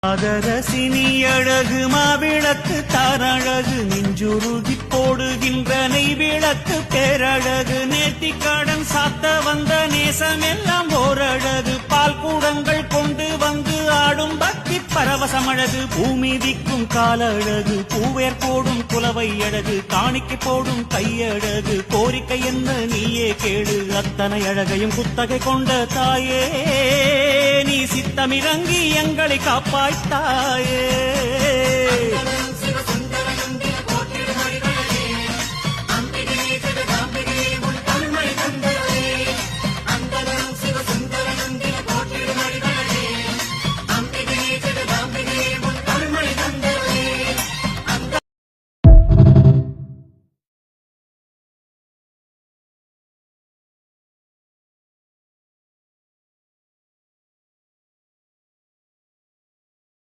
அதரசினி அழகு மாவிளக்கு தாரழகு நெஞ்சுருகி போடுகின்ற நெய் விளக்கு பேரழகு நேர்த்திக்கடன் சாத்த வந்த நேசமெல்லாம் ஓரழகு பால் கூடங்கள் கொண்டு வந்து ஆடும் பக்தி பரவசமழகு பூமிதிக்கும் காலழகு பூவேர் போடும் குலவை அழகு காணிக்கை போடும் கையழகு கோரிக்கை என்ன நீயே கேடு அத்தனை அழகையும் குத்தகை கொண்ட தாயே நீ சித்தமிறங்கி எங்களை காப்பாய்த்தாயே.